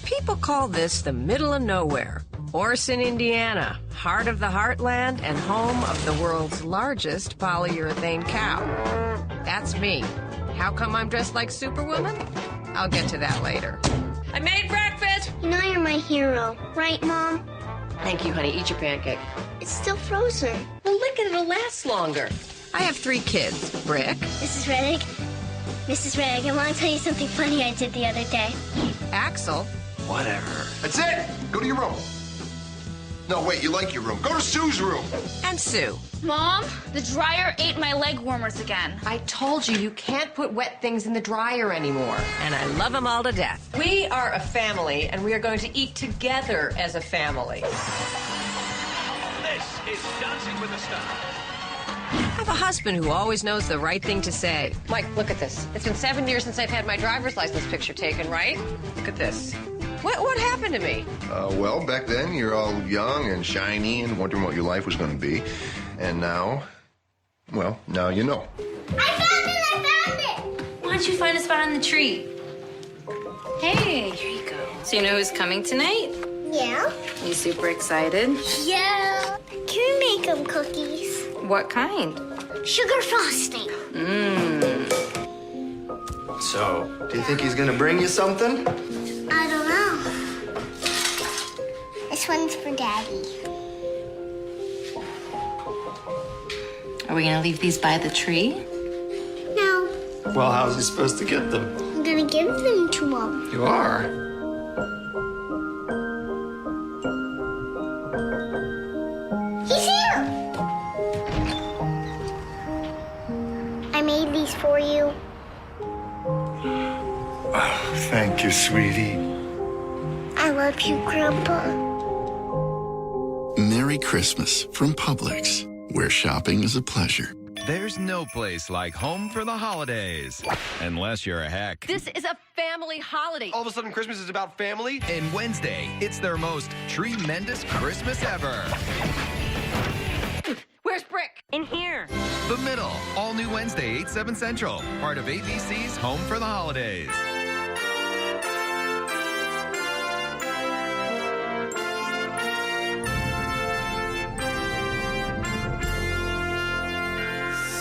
People call this the middle of nowhere. Orson, Indiana, heart of the heartland and home of the world's largest polyurethane cow. That's me. How come I'm dressed like Superwoman? I'll get to that later. I made breakfast! You know you're my hero, right, Mom? Thank you, honey. Eat your pancake. It's still frozen. Well, lick it. It'll last longer. I have 3 kids. Brick. Mrs. Reddick, I want to tell you something funny I did the other day. Axel. Whatever. That's it! Go to your room. No, wait, you like your room. Go to Sue's room. And Sue. Mom, the dryer ate my leg warmers again. I told you can't put wet things in the dryer anymore. And I love them all to death. We are a family, and we are going to eat together as a family. This is Dancing with the Stars. I have a husband who always knows the right thing to say. Mike, look at this. It's been 7 years since I've had my driver's license picture taken, right? Look at this. What happened to me? Well, back then, you're all young and shiny and wondering what your life was going to be. And now, well, now you know. I found it! Why don't you find a spot on the tree? Hey, here you go. So you know who's coming tonight? Yeah? You super excited? Yeah. Can we make them cookies? What kind? Sugar frosting. So, do you think he's gonna bring you something? I don't know. This one's for Daddy. Are we gonna leave these by the tree? No, Well, how's he supposed to get them? I'm gonna give them to Mom. You are? He's here! I made these for you. Oh, thank you, sweetie. I love you, Grandpa. Merry Christmas from Publix, where shopping is a pleasure. There's no place like home for the holidays. Unless you're a hack. This is a family holiday. All of a sudden, Christmas is about family? And Wednesday, it's their most tremendous Christmas ever. Where's Brick? In here. The Middle, all new Wednesday, 8, 7 Central. Part of ABC's Home for the Holidays.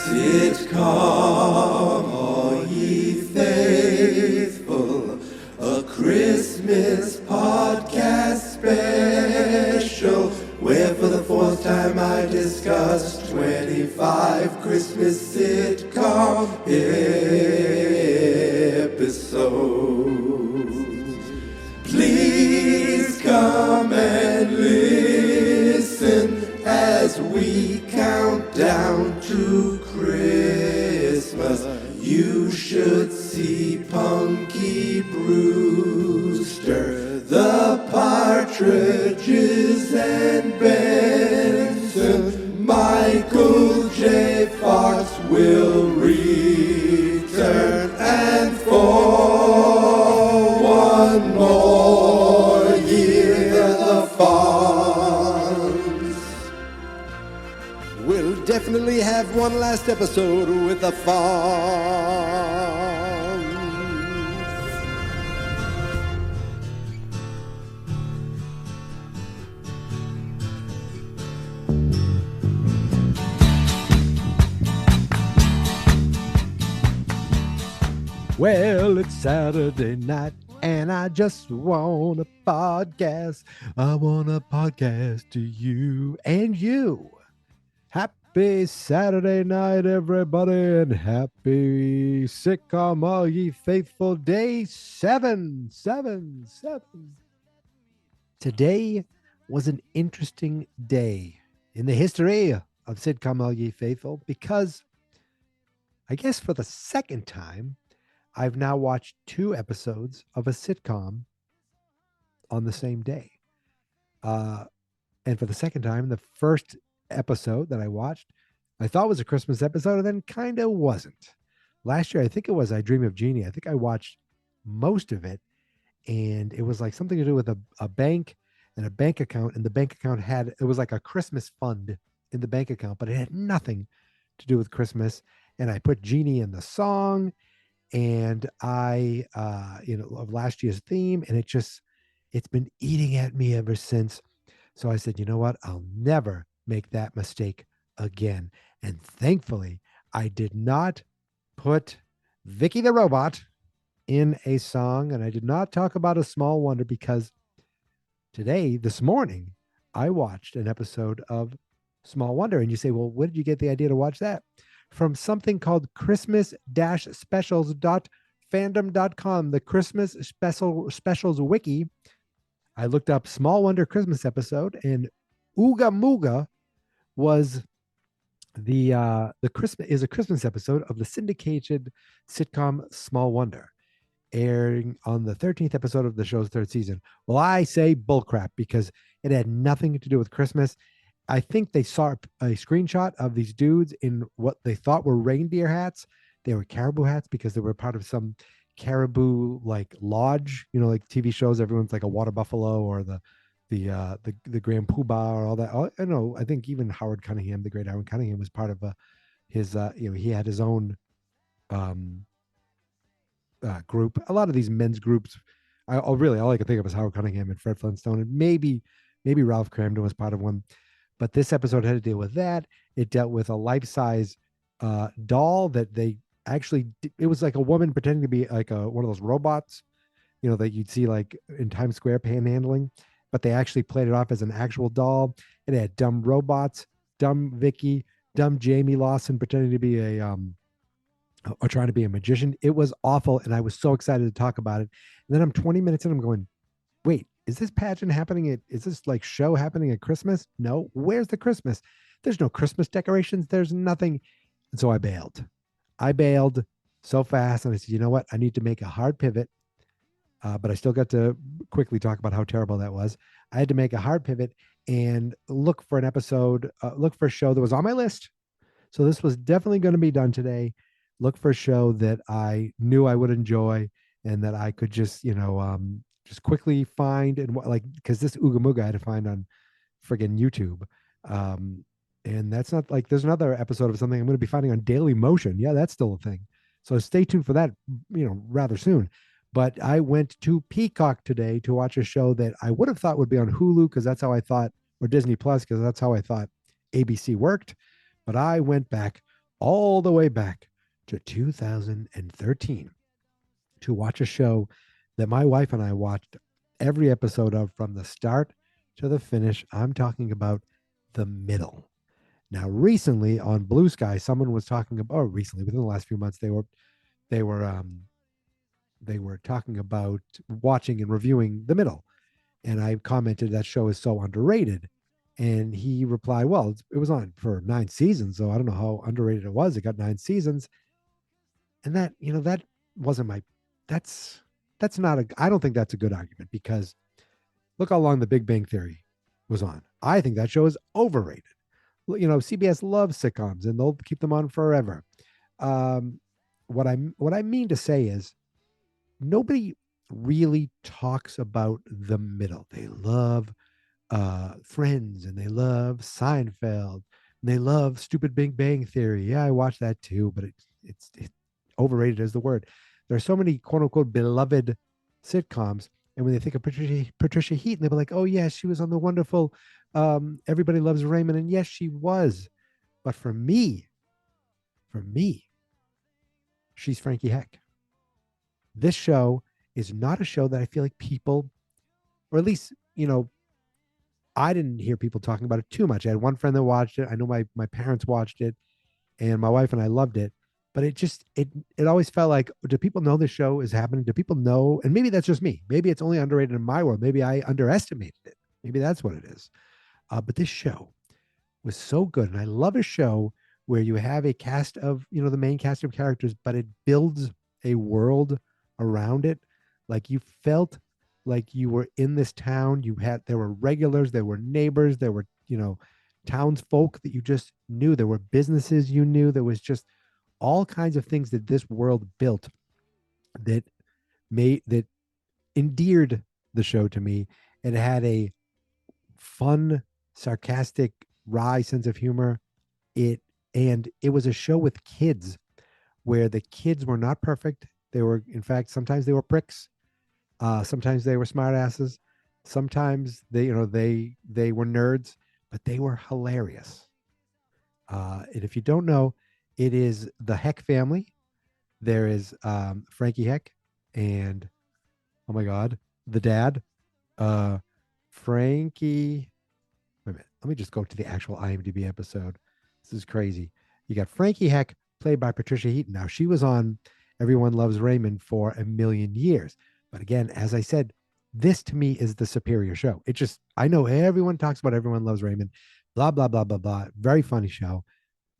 Sitcom, all ye faithful, a Christmas podcast special, where for the 4th time I discuss 25 Christmas sitcom episodes. Please come and listen as we count down to Christmas. You should see Punky Brewster, the Partridges and Benson. Michael J. Fox will return, and for one more year the Fonz will definitely have one last episode with the Fonz. Well, it's Saturday night, and I just want a podcast. I want a podcast to you and you. Happy Saturday night, everybody, and happy Sitcom, all ye faithful, day 777. Today was an interesting day in the history of Sitcom, all ye faithful, because I guess for the second time, I've now watched 2 episodes of a sitcom on the same day. And for the second time, the first episode that I watched, I thought was a Christmas episode, and then kind of wasn't. Last year, I think it was I Dream of Jeannie. I think I watched most of it, and it was like something to do with a bank and a bank account, and the bank account it was like a Christmas fund in the bank account, but it had nothing to do with Christmas. And I put Jeannie in the song, and I, of last year's theme, and it just, It's been eating at me ever since. So I said, you know what? I'll never make that mistake again. And thankfully, I did not put Vicky the Robot in a song, and I did not talk about A Small Wonder because this morning, I watched an episode of Small Wonder. And you say, well, where did you get the idea to watch that? From something called Christmas-specials.fandom.com, the Christmas specials wiki. I looked up Small Wonder Christmas episode, and Ooga Mooga was the Christmas episode of the syndicated sitcom Small Wonder, airing on the 13th episode of the show's third season. Well, I say bullcrap because it had nothing to do with Christmas. I think they saw a screenshot of these dudes in what they thought were reindeer hats. They were caribou hats because they were part of some caribou like lodge, like TV shows. Everyone's like a water buffalo or the Grand Poobah or all that. I know. I think even Howard Cunningham, the great Howard Cunningham, was part of his. He had his own group. A lot of these men's groups, all I can think of is Howard Cunningham and Fred Flintstone, and maybe Ralph Cramden was part of one. But this episode had to deal with that. It dealt with a life-size doll that they actually. It was like a woman pretending to be like one of those robots, that you'd see like in Times Square panhandling. But they actually played it off as an actual doll. It had dumb robots, dumb Vicky, dumb Jamie Lawson pretending to be or trying to be a magician. It was awful, and I was so excited to talk about it. And then I'm 20 minutes in, I'm going, wait, is this pageant happening is this like show happening at Christmas? No, where's the Christmas? There's no Christmas decorations. There's nothing. And so I bailed so fast. And I said, you know what? I need to make a hard pivot. But I still got to quickly talk about how terrible that was. I had to make a hard pivot and look for a show that was on my list. So this was definitely going to be done today. Look for a show that I knew I would enjoy and that I could just, just quickly find, and because this Ooga Mooga I had to find on friggin' YouTube. And that's not like, there's another episode of something I'm going to be finding on Daily Motion. Yeah, that's still a thing. So stay tuned for that, rather soon. But I went to Peacock today to watch a show that I would have thought would be on Hulu because that's how I thought, or Disney Plus because that's how I thought ABC worked. But I went back all the way back to 2013 to watch a show that my wife and I watched every episode of from the start to the finish. I'm talking about The Middle. Now, recently on Blue Sky, someone was talking about, recently within the last few months, they were talking about watching and reviewing The Middle. And I commented that show is so underrated. And he replied, well, it was on for 9 seasons. So I don't know how underrated it was. It got 9 seasons. And that, that wasn't that's not I don't think that's a good argument because look how long The Big Bang Theory was on. I think that show is overrated. CBS loves sitcoms and they'll keep them on forever. What I mean to say is, nobody really talks about The Middle. They love Friends and they love Seinfeld and they love Stupid Big Bang Theory. Yeah, I watch that too, but it's overrated is the word. There are so many quote unquote beloved sitcoms, and when they think of Patricia Heaton, they'll be like, "Oh yes, she was on the wonderful Everybody Loves Raymond," and yes, she was. But for me, she's Frankie Heck. This show is not a show that I feel like people, or at least, I didn't hear people talking about it too much. I had one friend that watched it. I know my parents watched it and my wife and I loved it, but it always felt like, do people know this show is happening? Do people know? And maybe that's just me. Maybe it's only underrated in my world. Maybe I underestimated it. Maybe that's what it is. But this show was so good. And I love a show where you have a cast of, the main cast of characters, but it builds a world around it. Like you felt like you were in this town. There were regulars, there were neighbors, there were, townsfolk that you just knew. There were businesses you knew. There was just all kinds of things that this world built that endeared the show to me. It had a fun, sarcastic, wry sense of humor. And it was a show with kids where the kids were not perfect. They were, in fact, sometimes they were pricks. Sometimes they were smartasses. Sometimes they were nerds, but they were hilarious. And if you don't know, it is the Heck family. There is Frankie Heck and, oh my God, the dad, uh, Frankie. Wait a minute. Let me just go to the actual IMDb episode. This is crazy. You got Frankie Heck, played by Patricia Heaton. Now, she was on Everyone Loves Raymond for a million years. But again, as I said, this to me is the superior show. It just, I know everyone talks about Everyone Loves Raymond, blah, blah, blah, blah, blah. Very funny show.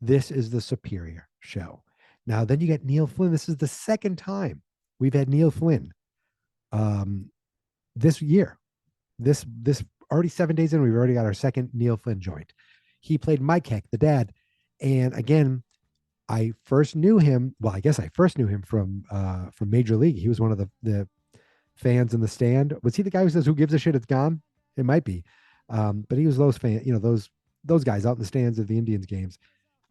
This is the superior show. Now, then you get Neil Flynn. This is the second time we've had Neil Flynn this year. This already 7 days in, we've already got our second Neil Flynn joint. He played Mike Heck, the dad. And again, I first knew him. Well, I guess I first knew him from Major League. He was one of the fans in the stand. Was he the guy who says, "Who gives a shit? It's gone"? It might be, but he was those fans. Those guys out in the stands of the Indians games.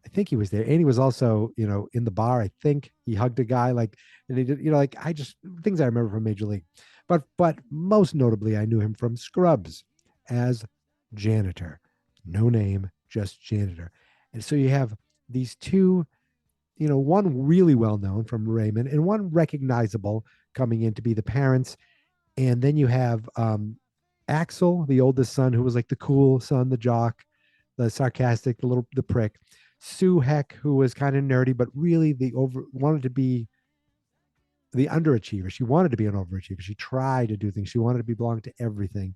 I think he was there, and he was also in the bar. I think he hugged a guy and he did like I just things I remember from Major League. But most notably, I knew him from Scrubs as janitor. No name, just janitor. And so you have these two, one really well known from Raymond and one recognizable coming in to be the parents. And then you have Axel, the oldest son, who was like the cool son, the jock, the sarcastic, the prick. Sue Heck, who was kind of nerdy, but really wanted to be the underachiever. She wanted to be an overachiever. She tried to do things. She wanted to belong to everything.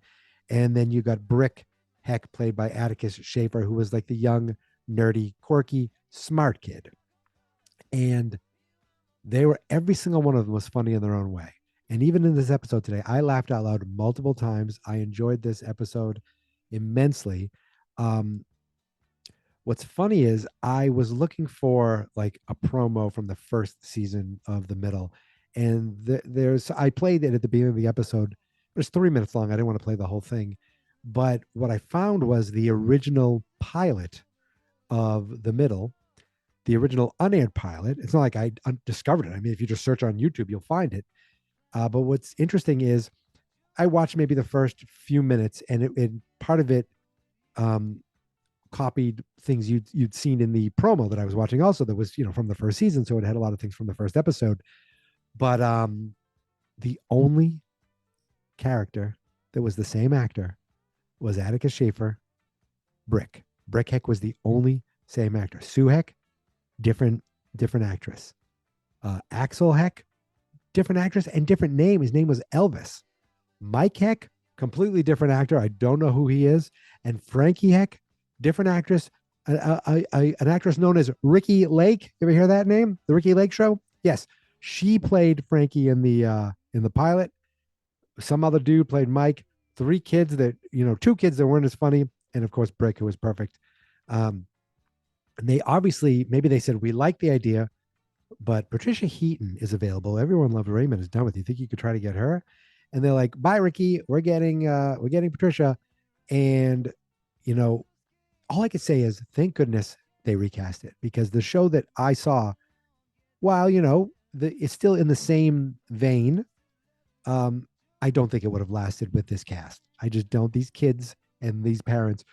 And then you got Brick Heck, played by Atticus Schaefer, who was like the young, nerdy, quirky, smart kid. And every single one of them was funny in their own way. And even in this episode today, I laughed out loud multiple times. I enjoyed this episode immensely. What's funny is I was looking for like a promo from the first season of The Middle, and I played it at the beginning of the episode. It was 3 minutes long. I didn't want to play the whole thing, but what I found was the original pilot of The Middle, the original unaired pilot. It's not like I discovered it. I mean, if you just search on YouTube, you'll find it. But what's interesting is I watched maybe the first few minutes, and part of it copied things you'd seen in the promo that I was watching also that was from the first season, so it had a lot of things from the first episode. But the only character that was the same actor was Atticus Schaefer. Brick Heck was the only same actor. Sue Heck, different actress. Axel Heck, different actress and different name. His name was Elvis. Mike Heck, completely different actor. I don't know who he is. And Frankie Heck, different actress, an actress known as Ricky Lake. You ever hear that name? The Ricky Lake Show? Yes, she played Frankie in the pilot. Some other dude played Mike. 3 kids that 2 kids that weren't as funny, and of course Brick, who was perfect. And they obviously maybe they said we like the idea, but Patricia Heaton is available. Everyone Loves Raymond is done with. You think you could try to get her? And they're like, "Bye, Ricky. We're getting Patricia." And all I could say is thank goodness they recast it, because the show that I saw, while it's still in the same vein, I don't think it would have lasted with this cast. I just don't. These kids and these parents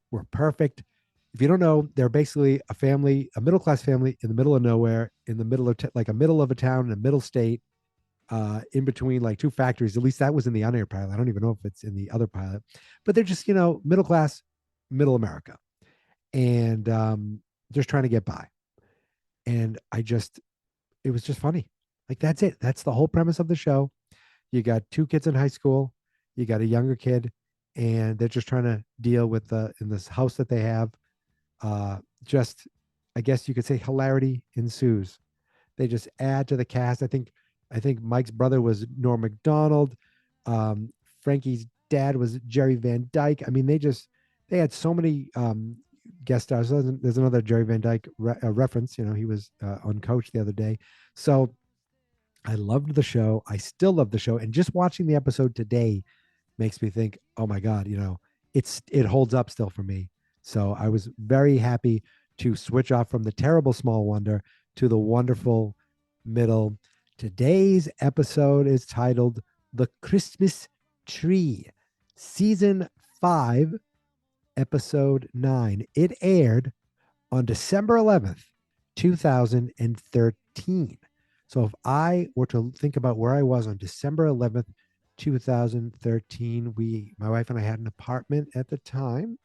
were perfect. If you don't know, they're basically a middle-class family in the middle of nowhere, in the middle of like a middle of a town in a middle state, in between like 2 factories. At least that was in the unaired pilot. I don't even know if it's in the other pilot, but they're just middle class, middle America, and just trying to get by. And it was just funny. Like that's it. That's the whole premise of the show. You got 2 kids in high school, you got a younger kid, and they're just trying to deal with in this house that they have. Just, I guess you could say, hilarity ensues. They just add to the cast. I think Mike's brother was Norm Macdonald. Frankie's dad was Jerry Van Dyke. I mean, they had so many guest stars. There's another Jerry Van Dyke reference. He was on Coach the other day. So I loved the show. I still love the show. And just watching the episode today makes me think, oh my God, it holds up still for me. So I was very happy to switch off from the terrible Small Wonder to the wonderful Middle. Today's episode is titled The Christmas Tree. Season 5, episode 9. It aired on December 11th, 2013. So if I were to think about where I was on December 11th, 2013, my wife and I had an apartment at the time.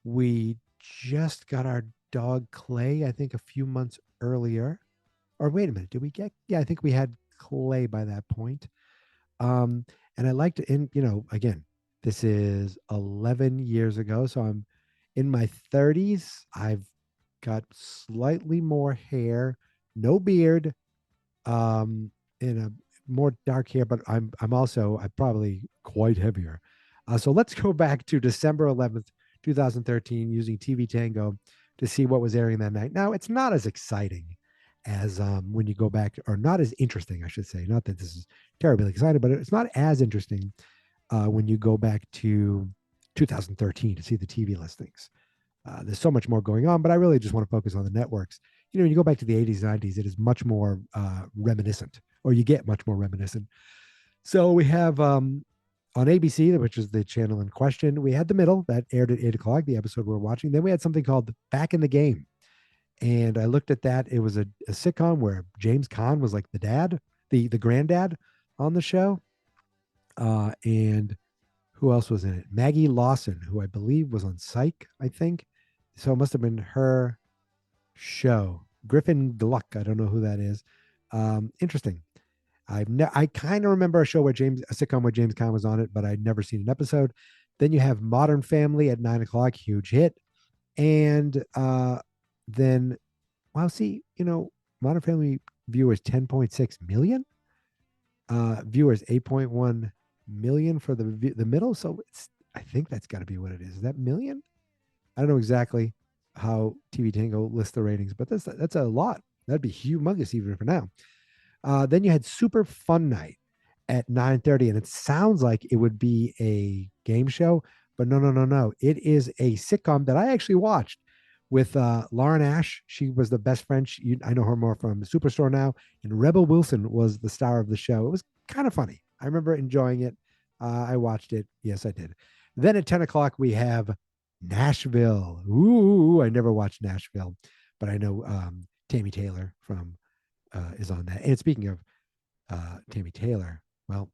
We just got our dog Clay, I think a few months earlier. Or wait a minute, did we get? Yeah, I think we had Clay by that point. And I liked it. And again, this is 11 years ago, so I'm in my 30s. I've got slightly more hair, no beard, in a more dark hair, but I'm probably quite heavier. So let's go back to December 11th, 2013, using TV Tango to see what was airing that night. Now, it's not as exciting as when you go back, or not as interesting, I should say. Not that this is terribly exciting, but it's not as interesting when you go back to 2013 to see the TV listings. There's so much more going on, but I really just want to focus on the networks. When you go back to the 80s, 90s, it is much more reminiscent, or you get much more reminiscent. So we have on ABC, which is the channel in question, we had The Middle that aired at 8 o'clock, the episode we're watching. Then we had something called Back in the Game. And I looked at that. It was a sitcom where James Caan was like the dad, the granddad on the show. And who else was in it? Maggie Lawson, who I believe was on Psych, I think. So it must have been her show. Griffin Gluck, I don't know who that is. Interesting. I kind of remember a sitcom where James Caan was on it, but I'd never seen an episode. Then you have Modern Family at 9 o'clock, huge hit. And then, Modern Family viewers 10.6 million. Viewers 8.1 million for the Middle. So I think that's got to be what it is. Is that million? I don't know exactly how TV Tango lists the ratings, but that's a lot. That'd be humongous even for now. Then you had Super Fun Night at 9:30, and it sounds like it would be a game show, but no. It is a sitcom that I actually watched with Lauren Ash. She was the best friend. I know her more from Superstore now, and Rebel Wilson was the star of the show. It was kind of funny. I remember enjoying it. I watched it. Yes, I did. Then at 10 o'clock, we have Nashville. Ooh, I never watched Nashville, but I know Tammy Taylor from is on that. And speaking of Tammy Taylor, well,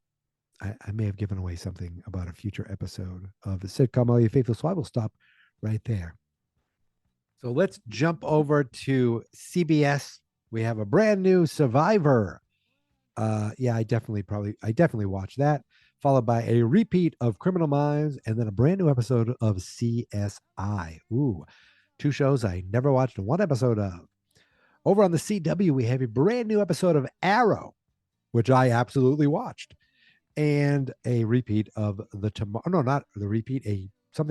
I may have given away something about a future episode of the sitcom All You Faithful, so I will stop right there. So let's jump over to CBS. We have a brand new Survivor. I definitely watched that, followed by a repeat of Criminal Minds, and then a brand new episode of CSI. Ooh, two shows I never watched one episode of. Over on the CW, we have a brand new episode of Arrow, which I absolutely watched, and a repeat of something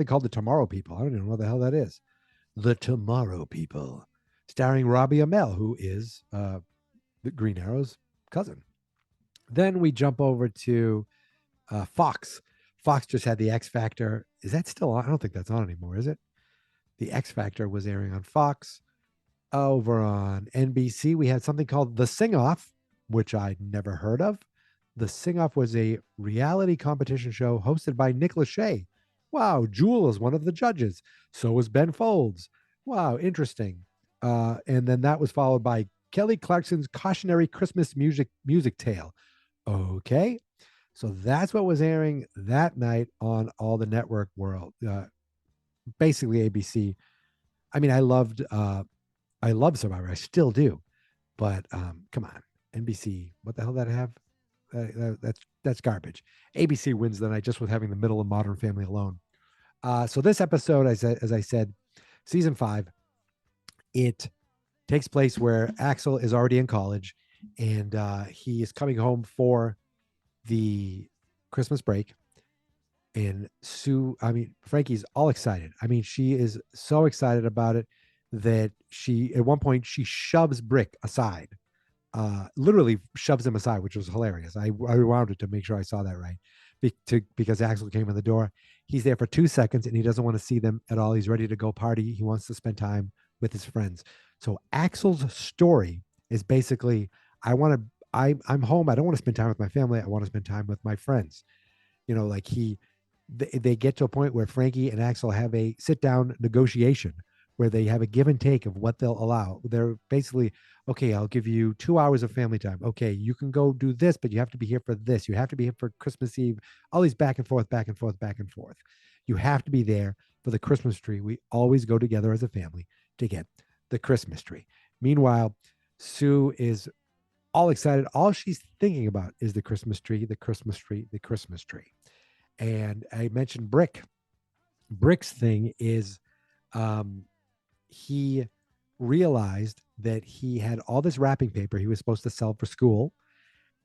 called The Tomorrow People. I don't even know what the hell that is. The Tomorrow People, starring Robbie Amell, who is the Green Arrow's cousin. Then we jump over to Fox. Fox just had the X Factor. Is that still on? I don't think that's on anymore, is it? The X Factor was airing on Fox. Over on NBC, we had something called The Sing Off, which I'd never heard of. The Sing Off was a reality competition show hosted by Nick Lachey. Wow, Jewel is one of the judges. So was Ben Folds. Wow, interesting. And then that was followed by Kelly Clarkson's Cautionary Christmas Music Tale. Okay, so that's what was airing that night on all the network world. Basically ABC. I mean, I loved Survivor. I still do, but come on, NBC. What the hell did I have? That's garbage. ABC wins the night just with having The Middle and Modern Family alone. So this episode, as I said, season 5, it takes place where Axel is already in college, and he is coming home for the Christmas break. And Frankie's all excited. I mean, she is so excited about it that at one point she shoves Brick aside, literally shoves him aside, which was hilarious. I rewound it to make sure I saw that right, because Axel came in the door. He's there for 2 seconds and he doesn't want to see them at all. He's ready to go party. He wants to spend time with his friends. So Axel's story is basically, I'm home. I don't want to spend time with my family. I want to spend time with my friends. Like he they get to a point where Frankie and Axel have a sit down negotiation where they have a give and take of what they'll allow. They're basically, okay, I'll give you 2 hours of family time. Okay, you can go do this, but you have to be here for this. You have to be here for Christmas Eve. All these back and forth, back and forth, back and forth. You have to be there for the Christmas tree. We always go together as a family to get the Christmas tree. Meanwhile, Sue is all excited. All she's thinking about is the Christmas tree, the Christmas tree, the Christmas tree. And I mentioned Brick. Brick's thing is he realized that he had all this wrapping paper he was supposed to sell for school,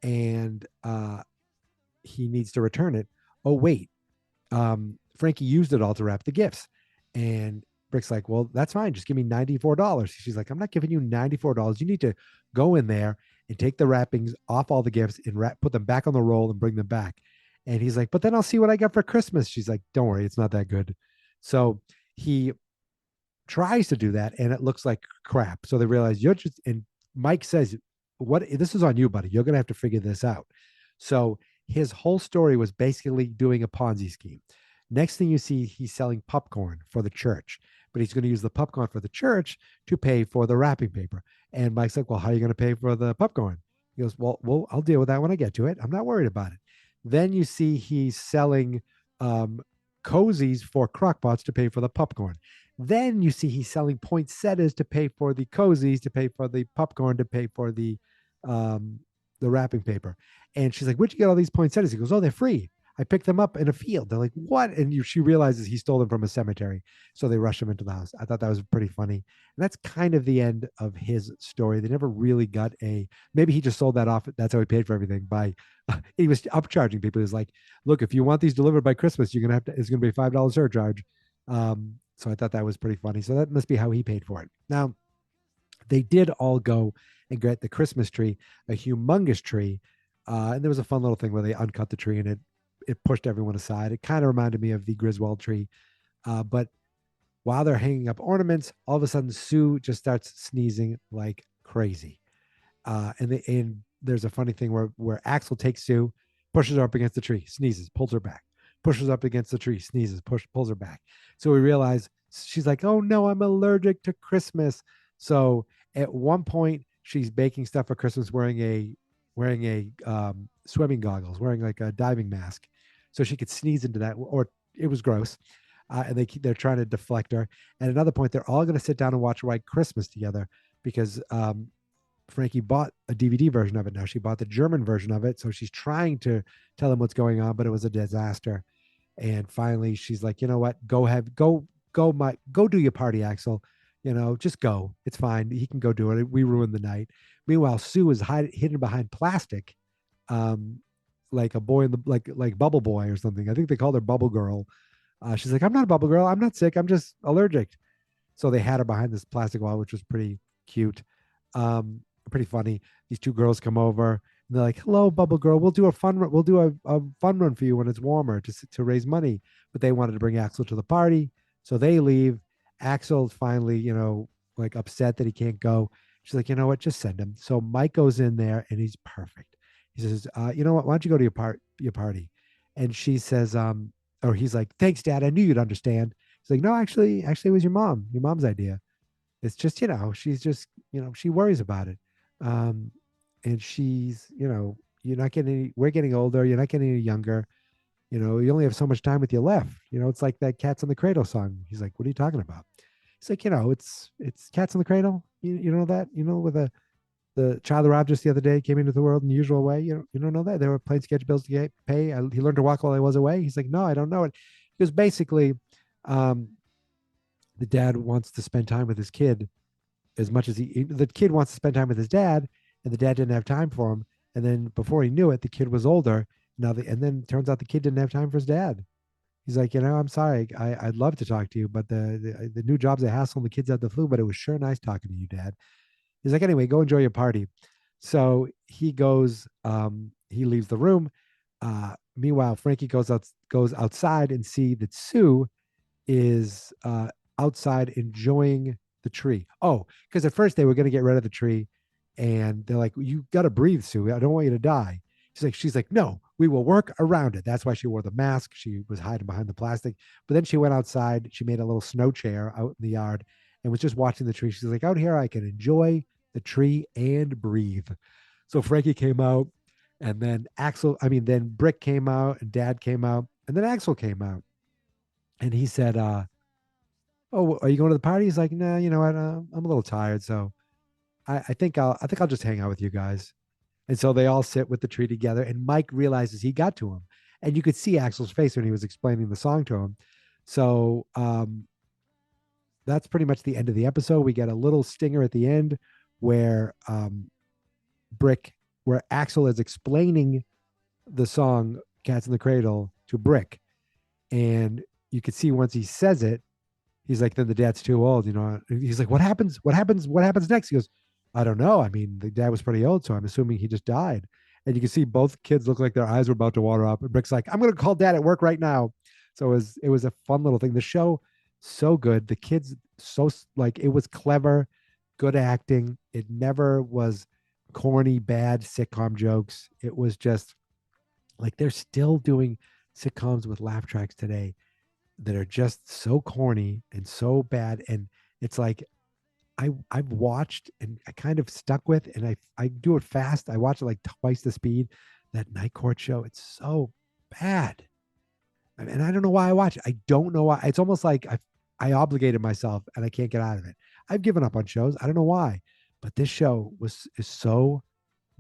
and he needs to return it. Oh, wait. Frankie used it all to wrap the gifts. And Brick's like, well, that's fine. Just give me $94. She's like, I'm not giving you $94. You need to go in there and take the wrappings off all the gifts and put them back on the roll and bring them back. And he's like, but then I'll see what I got for Christmas. She's like, don't worry, it's not that good. So he tries to do that and it looks like crap. So they realize and Mike says, this is on you, buddy. You're going to have to figure this out. So his whole story was basically doing a Ponzi scheme. Next thing you see, he's selling popcorn for the church, but he's going to use the popcorn for the church to pay for the wrapping paper. And Mike's like, well, how are you going to pay for the popcorn? He goes, well, I'll deal with that when I get to it. I'm not worried about it. Then you see he's selling cozies for crockpots to pay for the popcorn. Then you see he's selling poinsettias to pay for the cozies, to pay for the popcorn, to pay for the wrapping paper. And she's like, where'd you get all these poinsettias? He goes, oh, they're free. I picked them up in a field. They're like, what? And she realizes he stole them from a cemetery. So they rush him into the house. I thought that was pretty funny. And that's kind of the end of his story. They never really got maybe he just sold that off. That's how he paid for everything he was upcharging people. He was like, look, if you want these delivered by Christmas, it's going to be a $5 surcharge. So I thought that was pretty funny. So that must be how he paid for it. Now, they did all go and get the Christmas tree, a humongous tree. And there was a fun little thing where they uncut the tree and it pushed everyone aside. It kind of reminded me of the Griswold tree. But while they're hanging up ornaments, all of a sudden Sue just starts sneezing like crazy. And there's a funny thing where Axel takes Sue, pushes her up against the tree, sneezes, pulls her back, pushes up against the tree, sneezes, pulls her back. So we realize she's like, oh no, I'm allergic to Christmas. So at one point she's baking stuff for Christmas, wearing a swimming goggles, wearing like a diving mask, so she could sneeze into that, or it was gross. And they're trying to deflect her. At another point, they're all going to sit down and watch White Christmas together because Frankie bought a DVD version of it. Now she bought the German version of it, so she's trying to tell them what's going on, but it was a disaster. And finally, she's like, you know what? Go do your party, Axel. Just go. It's fine. He can go do it. We ruined the night. Meanwhile, Sue is hidden behind plastic, like a boy in the like Bubble Boy or something. I think they called her Bubble Girl. She's like, I'm not a bubble girl. I'm not sick. I'm just allergic. So they had her behind this plastic wall, which was pretty cute, pretty funny. These two girls come over and they're like, hello, Bubble Girl. We'll do a fun run for you when it's warmer to raise money. But they wanted to bring Axel to the party, so they leave. Axel's finally, like upset that he can't go. She's like, you know what? Just send him. So Mike goes in there and he's perfect. He says, you know what? Why don't you go to your party? And she says, or he's like, thanks, Dad. I knew you'd understand. He's like, no, actually, it was your mom's idea. It's just, she's just, she worries about it. And she's, you're not we're getting older. You're not getting any younger. You only have so much time with you left. It's like that Cats in the Cradle song. He's like, what are you talking about? It's like, it's Cats in the Cradle. You know that, with the child that robbed us the other day came into the world in the usual way. You don't know that? They were playing sketch bills to pay. He learned to walk while I was away. He's like, no, I don't know it. Because basically, the dad wants to spend time with his kid as much as the kid wants to spend time with his dad, and the dad didn't have time for him. And then before he knew it, the kid was older. And then turns out the kid didn't have time for his dad. He's like, I'm sorry. I'd love to talk to you, but the new job's a hassle and the kids have the flu, but it was sure nice talking to you, Dad. He's like, anyway, go enjoy your party. So he goes, he leaves the room. Meanwhile, Frankie goes outside and see that Sue is outside enjoying the tree. Oh, because at first they were going to get rid of the tree. And they're like, you got to breathe, Sue. I don't want you to die. She's like, no, we will work around it. That's why she wore the mask. She was hiding behind the plastic. But then she went outside. She made a little snow chair out in the yard and was just watching the tree. She's like, out here, I can enjoy the tree and breathe. So Frankie came out, and then then Brick came out, and Dad came out, and then Axel came out. And he said, oh, are you going to the party? He's like, nah, you know what? I'm a little tired. So I think I'll just hang out with you guys. And so they all sit with the tree together, and Mike realizes he got to him. And you could see Axel's face when he was explaining the song to him. So that's pretty much the end of the episode. We get a little stinger at the end where Axel is explaining the song Cats in the Cradle to Brick. And you could see once he says it, he's like, then the dad's too old, you know. He's like, what happens next? He goes, I don't know. I mean, the dad was pretty old, so I'm assuming he just died. And you can see both kids look like their eyes were about to water up. And Brick's like, I'm going to call Dad at work right now. So it was a fun little thing. The show, so good. The kids, it was clever, good acting. It never was corny, bad sitcom jokes. It was just like they're still doing sitcoms with laugh tracks today that are just so corny and so bad. And it's like, I've watched and I kind of stuck with, and I do it fast. I watch it like twice the speed. That Night Court show, it's so bad. And I don't know why I watch it. I don't know why. It's almost like I obligated myself and I can't get out of it. I've given up on shows. I don't know why, but this show is so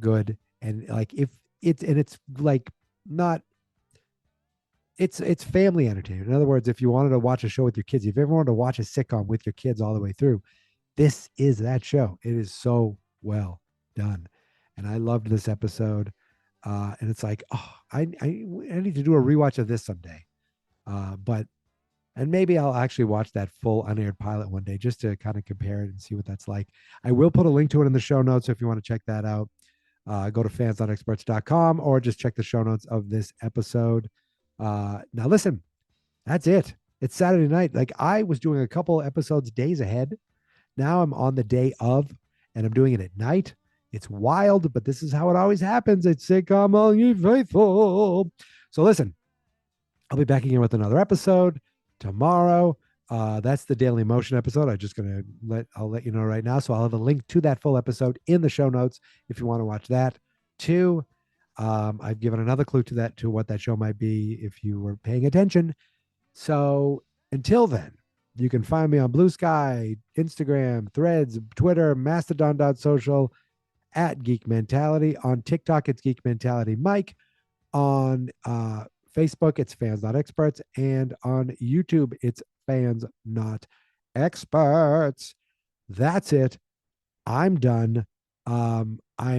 good. And like it's like not, it's family entertainment. In other words, if you wanted to watch a show with your kids, if you ever wanted to watch a sitcom with your kids all the way through, this is that show. It is so well done. And I loved this episode. And it's like, oh, I need to do a rewatch of this someday. And maybe I'll actually watch that full unaired pilot one day just to kind of compare it and see what that's like. I will put a link to it in the show notes if you want to check that out. Go to fansnotexperts.com or just check the show notes of this episode. Now listen, that's it. It's Saturday night. Like I was doing a couple episodes days ahead. Now I'm on the day of, and I'm doing it at night. It's wild, but this is how it always happens. It's Sitcom All You Faithful. So listen, I'll be back again with another episode tomorrow. That's the Daily Motion episode. I'll let you know right now. So I'll have a link to that full episode in the show notes if you want to watch that too. I've given another clue to what that show might be if you were paying attention. So until then, you can find me on Blue Sky, Instagram, Threads, Twitter, Mastodon.social at Geek Mentality. On TikTok, it's Geek Mentality Mike. On Facebook, it's Fans Not Experts. And on YouTube, it's Fans Not Experts. That's it. I'm done. I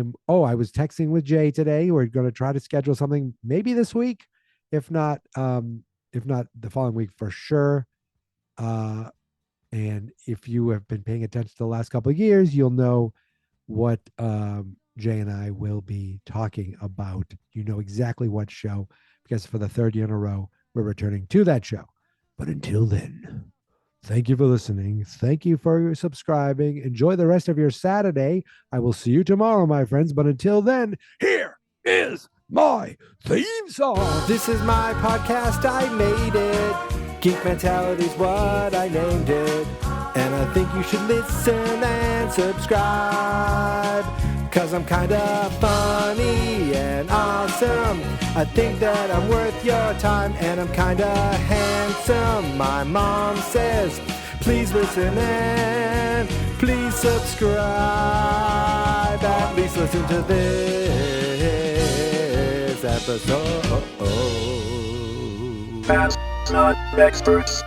was texting with Jay today. We're going to try to schedule something maybe this week. If not the following week for sure. And if you have been paying attention to the last couple of years, you'll know what Jay and I will be talking about. You know exactly what show, because for the third year in a row, we're returning to that show. But until then, thank you for listening. Thank you for subscribing. Enjoy the rest of your Saturday. I will see you tomorrow, my friends. But until then, here is my theme song. This is my podcast. I made it. Geek Mentality's what I named it. And I think you should listen and subscribe, 'cause I'm kinda funny and awesome. I think that I'm worth your time, and I'm kinda handsome. My mom says, please listen and please subscribe. At least listen to this episode. Fans Not Experts.